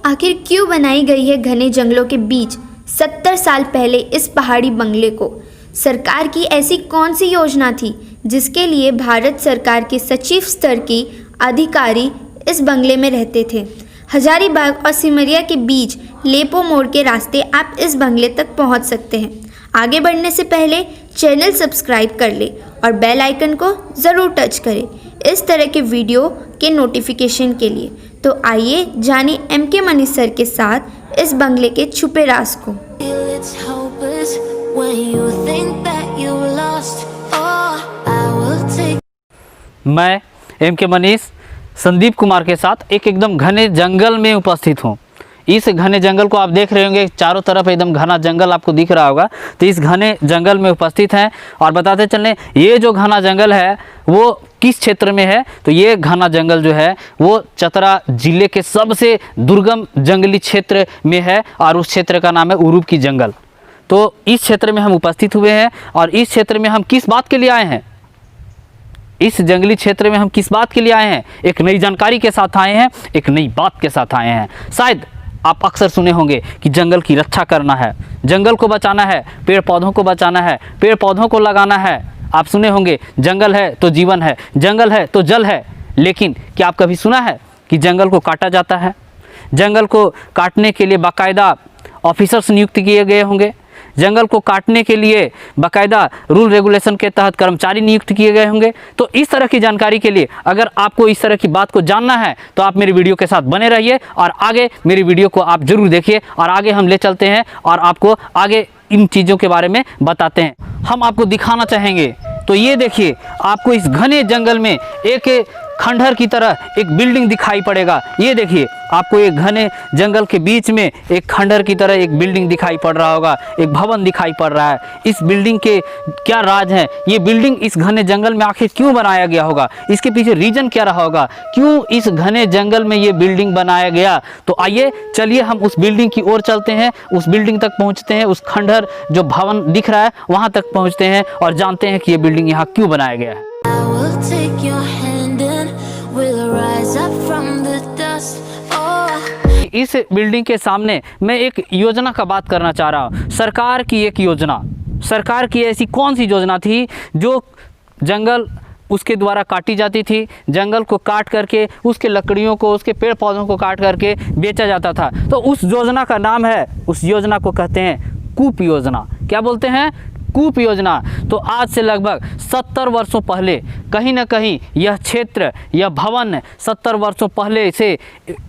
आखिर क्यों बनाई गई है घने जंगलों के बीच 70 साल पहले इस पहाड़ी बंगले को? सरकार की ऐसी कौन सी योजना थी जिसके लिए भारत सरकार के सचिव स्तर की अधिकारी इस बंगले में रहते थे? हजारीबाग और सिमरिया के बीच लेपो मोड़ के रास्ते आप इस बंगले तक पहुंच सकते हैं। आगे बढ़ने से पहले चैनल सब्सक्राइब कर ले और बेल आइकन को ज़रूर टच करें इस तरह के वीडियो के नोटिफिकेशन के लिए। तो आइए जानिए एमके मनीष सर के साथ इस बंगले के छुपे राज को। मैं एमके मनीष संदीप कुमार के साथ एकदम घने जंगल में उपस्थित हूँ। इस घने जंगल को आप देख रहे होंगे, चारों तरफ एकदम घना जंगल आपको दिख रहा होगा। तो इस घने जंगल में उपस्थित हैं और बताते चलें ये जो घना जंगल है वो किस क्षेत्र में है। तो ये घना जंगल जो है वो चतरा जिले के सबसे दुर्गम जंगली क्षेत्र में है और उस क्षेत्र का नाम है उरूप की जंगल। तो इस क्षेत्र में हम उपस्थित हुए हैं और इस क्षेत्र में हम किस बात के लिए आए हैं, इस जंगली क्षेत्र में हम किस बात के लिए आए हैं? एक नई जानकारी के साथ आए हैं, एक नई बात के साथ आए हैं। शायद आप अक्सर सुने होंगे कि जंगल की रक्षा करना है, जंगल को बचाना है, पेड़ पौधों को बचाना है, पेड़ पौधों को लगाना है। आप सुने होंगे जंगल है तो जीवन है, जंगल है तो जल है। लेकिन क्या आप कभी सुना है कि जंगल को काटा जाता है? जंगल को काटने के लिए बाकायदा ऑफिसर्स नियुक्त किए गए होंगे, जंगल को काटने के लिए बाकायदा रूल रेगुलेशन के तहत कर्मचारी नियुक्त किए गए होंगे। तो इस तरह की जानकारी के लिए अगर आपको इस तरह की बात को जानना है तो आप मेरी वीडियो के साथ बने रहिए और आगे मेरी वीडियो को आप जरूर देखिए और आगे हम ले चलते हैं और आपको आगे इन चीज़ों के बारे में बताते हैं। हम आपको दिखाना चाहेंगे। तो ये देखिए, आपको इस घने जंगल में एक खंडहर की तरह एक बिल्डिंग दिखाई पड़ेगा। ये देखिए, आपको एक घने जंगल के बीच में एक खंडहर की तरह एक बिल्डिंग दिखाई पड़ रहा होगा, एक भवन दिखाई पड़ रहा है। इस बिल्डिंग के क्या राज हैं? ये बिल्डिंग इस घने जंगल में आखिर क्यों बनाया गया होगा? इसके पीछे रीजन क्या रहा होगा? क्यों इस घने जंगल में ये बिल्डिंग बनाया गया? तो आइए चलिए हम उस बिल्डिंग की ओर चलते हैं, उस बिल्डिंग तक पहुँचते हैं, उस खंडहर जो भवन दिख रहा है वहाँ तक पहुँचते हैं और जानते हैं कि ये बिल्डिंग यहाँ क्यों बनाया गया है। इस बिल्डिंग के सामने मैं एक योजना का बात करना चाह रहा हूँ। सरकार की एक योजना, सरकार की ऐसी कौन सी योजना थी जो जंगल उसके द्वारा काटी जाती थी? जंगल को काट करके उसके लकड़ियों को, उसके पेड़ पौधों को काट करके बेचा जाता था। तो उस योजना का नाम है, उस योजना को कहते हैं कूप योजना। क्या बोलते हैं? कूप योजना। तो आज से लगभग 70 वर्षों पहले कहीं ना कहीं यह क्षेत्र, यह भवन 70 वर्षों पहले से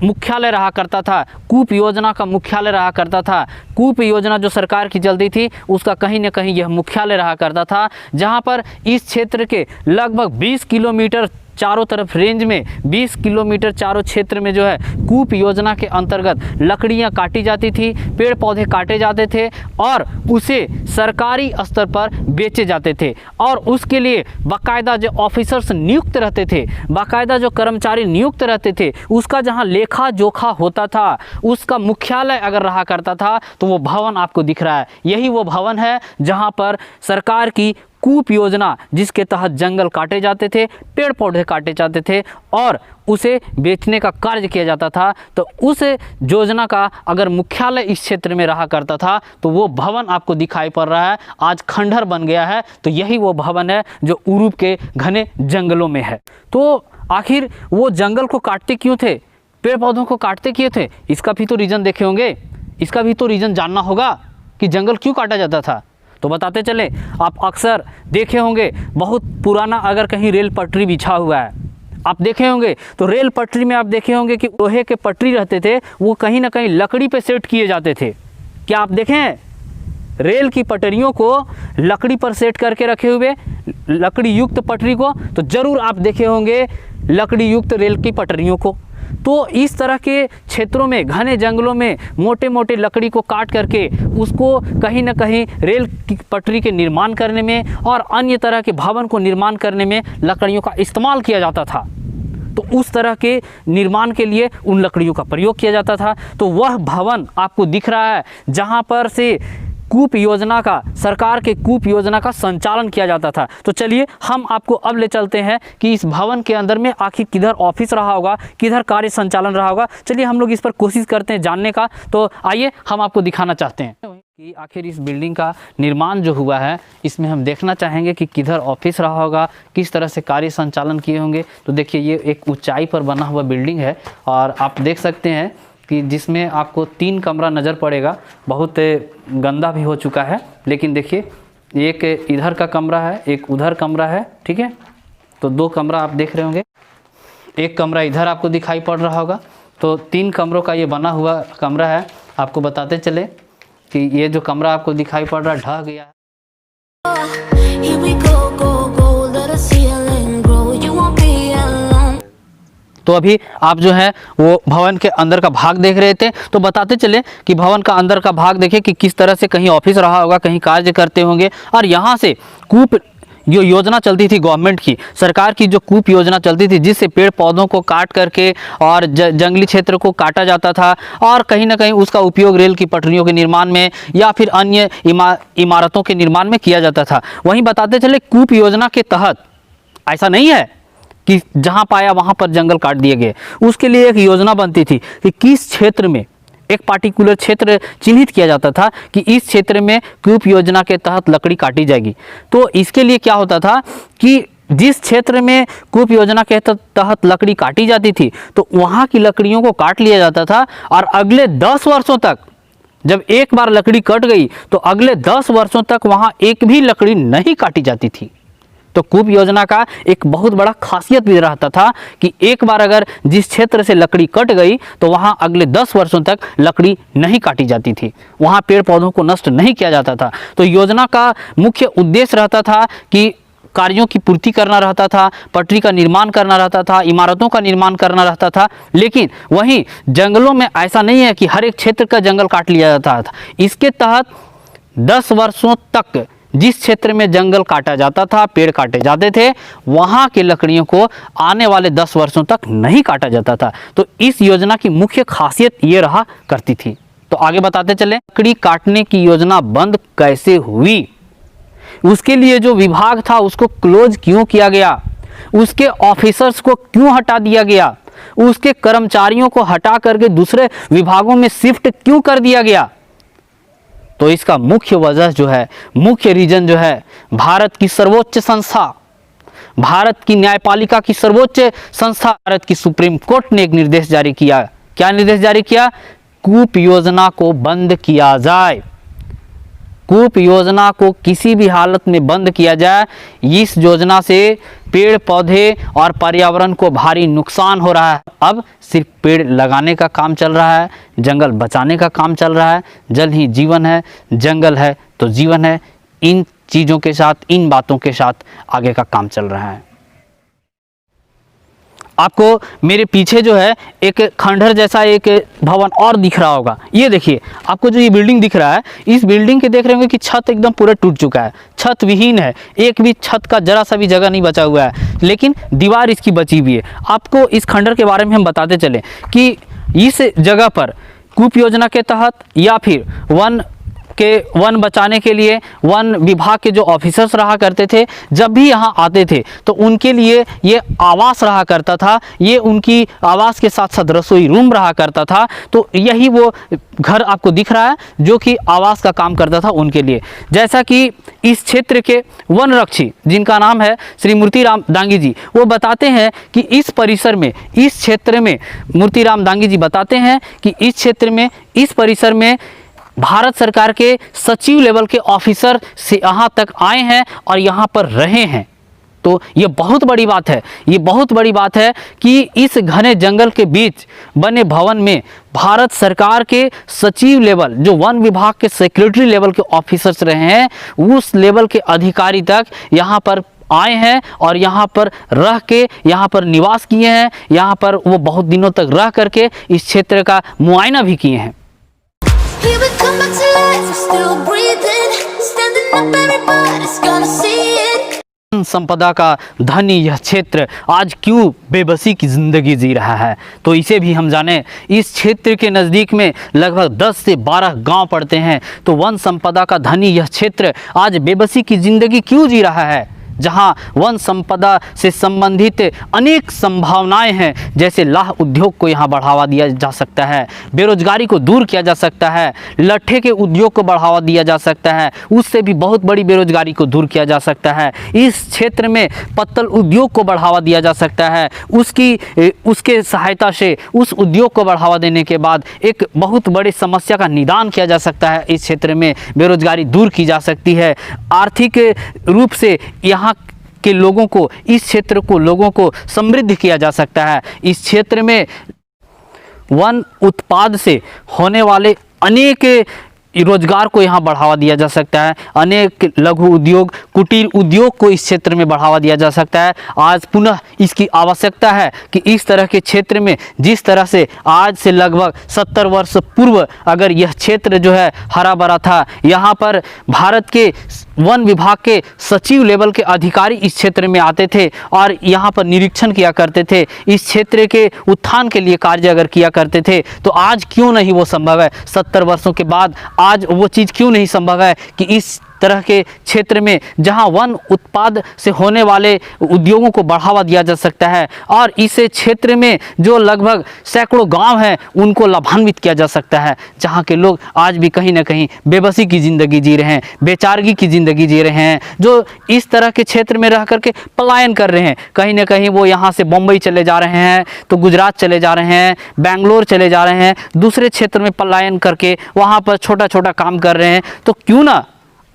मुख्यालय रहा करता था, कूप योजना का मुख्यालय रहा करता था। कूप योजना जो सरकार की चलती थी उसका कहीं ना कहीं यह मुख्यालय रहा करता था, जहां पर इस क्षेत्र के लगभग 20 किलोमीटर चारों तरफ रेंज में 20 किलोमीटर चारों क्षेत्र में जो है कूप योजना के अंतर्गत लकड़ियां काटी जाती थी, पेड़ पौधे काटे जाते थे और उसे सरकारी स्तर पर बेचे जाते थे। और उसके लिए बाकायदा जो ऑफिसर्स नियुक्त रहते थे, बाकायदा जो कर्मचारी नियुक्त रहते थे, उसका जहां लेखा जोखा होता था, उसका मुख्यालय अगर रहा करता था, तो वो भवन आपको दिख रहा है। यही वो भवन है जहां पर सरकार की कूप योजना, जिसके तहत जंगल काटे जाते थे, पेड़ पौधे काटे जाते थे और उसे बेचने का कार्य किया जाता था। तो उस योजना का अगर मुख्यालय इस क्षेत्र में रहा करता था तो वो भवन आपको दिखाई पड़ रहा है, आज खंडहर बन गया है। तो यही वो भवन है जो उरूप के घने जंगलों में है। तो आखिर वो जंगल को काटते क्यों थे, पेड़ पौधों को काटते क्यों थे? इसका भी तो रीज़न देखे होंगे, इसका भी तो रीज़न जानना होगा कि जंगल क्यों काटा जाता था। तो बताते चले, आप अक्सर देखे होंगे बहुत पुराना अगर कहीं रेल पटरी बिछा हुआ है, आप देखे होंगे तो रेल पटरी में आप देखे होंगे कि लोहे के पटरी रहते थे, वो कहीं ना कहीं लकड़ी पे सेट किए जाते थे। क्या आप देखें रेल की पटरियों को लकड़ी पर सेट करके रखे हुए, लकड़ी युक्त पटरी को? तो ज़रूर आप देखे होंगे लकड़ी युक्त रेल की पटरियों को। तो इस तरह के क्षेत्रों में, घने जंगलों में मोटे मोटे लकड़ी को काट करके उसको कहीं ना कहीं रेल की पटरी के निर्माण करने में और अन्य तरह के भवन को निर्माण करने में लकड़ियों का इस्तेमाल किया जाता था। तो उस तरह के निर्माण के लिए उन लकड़ियों का प्रयोग किया जाता था। तो वह भवन आपको दिख रहा है जहाँ पर से कूप योजना का, सरकार के कूप योजना का संचालन किया जाता था। तो चलिए हम आपको अब ले चलते हैं कि इस भवन के अंदर में आखिर किधर ऑफिस रहा होगा, किधर कार्य संचालन रहा होगा। चलिए हम लोग इस पर कोशिश करते हैं जानने का। तो आइए हम आपको दिखाना चाहते हैं कि आखिर इस बिल्डिंग का निर्माण जो हुआ है, इसमें हम देखना चाहेंगे कि किधर ऑफिस रहा होगा, किस तरह से कार्य संचालन किए होंगे। तो देखिए ये एक ऊंचाई पर बना हुआ बिल्डिंग है और आप देख सकते हैं कि जिसमें आपको 3 कमरा नज़र पड़ेगा। बहुत गंदा भी हो चुका है, लेकिन देखिए एक इधर का कमरा है, एक उधर कमरा है, ठीक है। तो 2 कमरा आप देख रहे होंगे, एक कमरा इधर आपको दिखाई पड़ रहा होगा। तो 3 कमरों का ये बना हुआ कमरा है। आपको बताते चले कि ये जो कमरा आपको दिखाई पड़ रहा है ढह गया है। Here we go, go, go, let the ceiling grow. You won't be alone. तो अभी आप जो है वो भवन के अंदर का भाग देख रहे थे, तो बताते चले कि भवन का अंदर का भाग देखें कि किस तरह से कहीं ऑफिस रहा होगा, कहीं कार्य करते होंगे। और यहाँ से कूप जो योजना चलती थी गवर्नमेंट की, सरकार की जो कूप योजना चलती थी, जिससे पेड़ पौधों को काट करके और जंगली क्षेत्र को काटा जाता था और कहीं ना कहीं उसका उपयोग रेल की पटरियों के निर्माण में या फिर अन्य इमारतों के निर्माण में किया जाता था। वहीं बताते चले कूप योजना के तहत ऐसा नहीं है कि जहाँ पाया वहाँ पर जंगल काट दिए गए। उसके लिए एक योजना बनती थी कि किस क्षेत्र में, एक पार्टिकुलर क्षेत्र चिन्हित किया जाता था कि इस क्षेत्र में कूप योजना के तहत लकड़ी काटी जाएगी। तो इसके लिए क्या होता था कि जिस क्षेत्र में कूप योजना के तहत लकड़ी काटी जाती थी तो वहाँ की लकड़ियों को काट लिया जाता था और अगले 10 वर्षों तक, जब एक बार लकड़ी कट गई तो अगले 10 वर्षों तक वहाँ एक भी लकड़ी नहीं काटी जाती थी। तो कूप योजना का एक बहुत बड़ा खासियत भी रहता था कि एक बार अगर जिस क्षेत्र से लकड़ी कट गई तो वहाँ अगले 10 वर्षों तक लकड़ी नहीं काटी जाती थी, वहाँ पेड़ पौधों को नष्ट नहीं किया जाता था। तो योजना का मुख्य उद्देश्य रहता था कि कार्यों की पूर्ति करना रहता था, पटरी का निर्माण करना रहता था, इमारतों का निर्माण करना रहता था। लेकिन वहीं जंगलों में ऐसा नहीं है कि हर एक क्षेत्र का जंगल काट लिया जाता था। इसके तहत 10 वर्षों तक जिस क्षेत्र में जंगल काटा जाता था, पेड़ काटे जाते थे, वहाँ की लकड़ियों को आने वाले 10 वर्षों तक नहीं काटा जाता था। तो इस योजना की मुख्य खासियत ये रहा करती थी। तो आगे बताते चले लकड़ी काटने की योजना बंद कैसे हुई, उसके लिए जो विभाग था उसको क्लोज क्यों किया गया, उसके ऑफिसर्स को क्यों हटा दिया गया, उसके कर्मचारियों को हटा करके दूसरे विभागों में शिफ्ट क्यों कर दिया गया। तो इसका मुख्य वजह जो है, मुख्य रीजन जो है, भारत की सर्वोच्च संस्था, भारत की न्यायपालिका की सर्वोच्च संस्था, भारत की सुप्रीम कोर्ट ने एक निर्देश जारी किया। क्या निर्देश जारी किया? कूप योजना को बंद किया जाए, कूप योजना को किसी भी हालत में बंद किया जाए। इस योजना से पेड़ पौधे और पर्यावरण को भारी नुकसान हो रहा है। अब सिर्फ पेड़ लगाने का काम चल रहा है, जंगल बचाने का काम चल रहा है। जल ही जीवन है, जंगल है तो जीवन है। इन चीज़ों के साथ, इन बातों के साथ आगे का काम चल रहा है। आपको मेरे पीछे जो है एक खंडहर जैसा एक भवन और दिख रहा होगा। ये देखिए, आपको जो ये बिल्डिंग दिख रहा है, इस बिल्डिंग के देख रहे होंगे कि छत एकदम पूरा टूट चुका है, छत विहीन है, एक भी छत का जरा सा भी जगह नहीं बचा हुआ है, लेकिन दीवार इसकी बची हुई है। आपको इस खंडहर के बारे में हम बताते चले कि इस जगह पर कूप योजना के तहत या फिर वन बचाने के लिए वन विभाग के जो ऑफिसर्स रहा करते थे, जब भी यहाँ आते थे तो उनके लिए ये आवास रहा करता था। ये उनकी आवास के साथ साथ रसोई रूम रहा करता था। तो यही वो घर आपको दिख रहा है जो कि आवास का काम करता था उनके लिए। जैसा कि इस क्षेत्र के वन रक्षी जिनका नाम है श्री मूर्तिराम दांगी जी, वो बताते हैं कि इस परिसर में, इस क्षेत्र में, मूर्तिराम दांगी जी बताते हैं कि इस क्षेत्र में, इस परिसर में भारत सरकार के सचिव लेवल के ऑफिसर से यहाँ तक आए हैं और यहाँ पर रहे हैं। तो ये बहुत बड़ी बात है, ये बहुत बड़ी बात है कि इस घने जंगल के बीच बने भवन में भारत सरकार के सचिव लेवल, जो वन विभाग के सेक्रेटरी लेवल के ऑफिसर्स रहे हैं, उस लेवल के अधिकारी तक यहाँ पर आए हैं और यहाँ पर रह के, यहाँ पर निवास किए हैं। यहाँ पर वो बहुत दिनों तक रह करके इस क्षेत्र का मुआयना भी किए हैं। Here we come back to life, we're still breathing, standing up, everybody's gonna see it. One संपदा का धनी यह क्षेत्र आज क्यों बेबसी की ज़िंदगी जी रहा है, तो इसे भी हम जानें। इस क्षेत्र के नज़दीक में लगभग 10 से 12 गांव पड़ते हैं। तो वन संपदा का धनी यह क्षेत्र आज बेबसी की ज़िंदगी क्यों जी रहा है, जहां वन संपदा से संबंधित अनेक संभावनाएं हैं, जैसे लाह उद्योग को यहां बढ़ावा दिया जा सकता है, बेरोजगारी को दूर किया जा सकता है, लट्ठे के उद्योग को बढ़ावा दिया जा सकता है, उससे भी बहुत बड़ी बेरोजगारी को दूर किया जा सकता है। इस क्षेत्र में पत्तल उद्योग को बढ़ावा दिया जा सकता है, उसके सहायता से उस उद्योग को बढ़ावा देने के बाद एक बहुत बड़ी समस्या का निदान किया जा सकता है। इस क्षेत्र में बेरोजगारी दूर की जा सकती है। आर्थिक रूप से यहाँ के लोगों को, इस क्षेत्र को लोगों को समृद्ध किया जा सकता है। इस क्षेत्र में वन उत्पाद से होने वाले अनेक रोजगार को यहाँ बढ़ावा दिया जा सकता है। अनेक लघु उद्योग, कुटीर उद्योग को इस क्षेत्र में बढ़ावा दिया जा सकता है। आज पुनः इसकी आवश्यकता है कि इस तरह के क्षेत्र में, जिस तरह से आज से लगभग 70 वर्ष पूर्व अगर यह क्षेत्र जो है हरा भरा था, यहाँ पर भारत के वन विभाग के सचिव लेवल के अधिकारी इस क्षेत्र में आते थे और यहाँ पर निरीक्षण किया करते थे, इस क्षेत्र के उत्थान के लिए कार्य अगर किया करते थे, तो आज क्यों नहीं वो संभव है। 70 वर्षों के बाद आज वो चीज़ क्यों नहीं संभव है कि इस तरह के क्षेत्र में जहां वन उत्पाद से होने वाले उद्योगों को बढ़ावा दिया जा सकता है और इस क्षेत्र में जो लगभग सैकड़ों गांव हैं उनको लाभान्वित किया जा सकता है, जहां के लोग आज भी कहीं ना कहीं बेबसी की ज़िंदगी जी रहे हैं, बेचारगी की ज़िंदगी जी रहे हैं, जो इस तरह के क्षेत्र में रह करके पलायन कर रहे हैं। कहीं ना कहीं वो यहाँ से बम्बई चले जा रहे हैं, तो गुजरात चले जा रहे हैं, बेंगलोर चले जा रहे हैं, दूसरे क्षेत्र में पलायन करके वहाँ पर छोटा छोटा काम कर रहे हैं। तो क्यों ना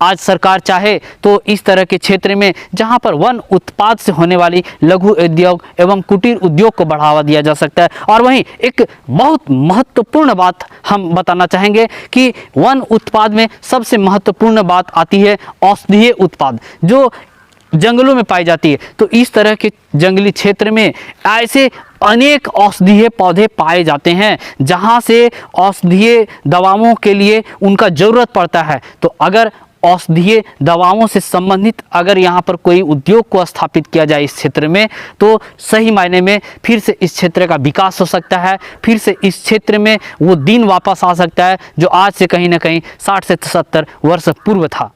आज सरकार चाहे तो इस तरह के क्षेत्र में जहां पर वन उत्पाद से होने वाली लघु उद्योग एवं कुटीर उद्योग को बढ़ावा दिया जा सकता है। और वहीं एक बहुत महत्वपूर्ण बात हम बताना चाहेंगे कि वन उत्पाद में सबसे महत्वपूर्ण बात आती है औषधीय उत्पाद, जो जंगलों में पाई जाती है। तो इस तरह के जंगली क्षेत्र में ऐसे अनेक औषधीय पौधे पाए जाते हैं जहां से औषधीय दवाओं के लिए उनका ज़रूरत पड़ता है। तो अगर औषधीय दवाओं से संबंधित अगर यहाँ पर कोई उद्योग को स्थापित किया जाए इस क्षेत्र में, तो सही मायने में फिर से इस क्षेत्र का विकास हो सकता है, फिर से इस क्षेत्र में वो दिन वापस आ सकता है जो आज से कहीं ना कहीं 60 से 70 वर्ष पूर्व था।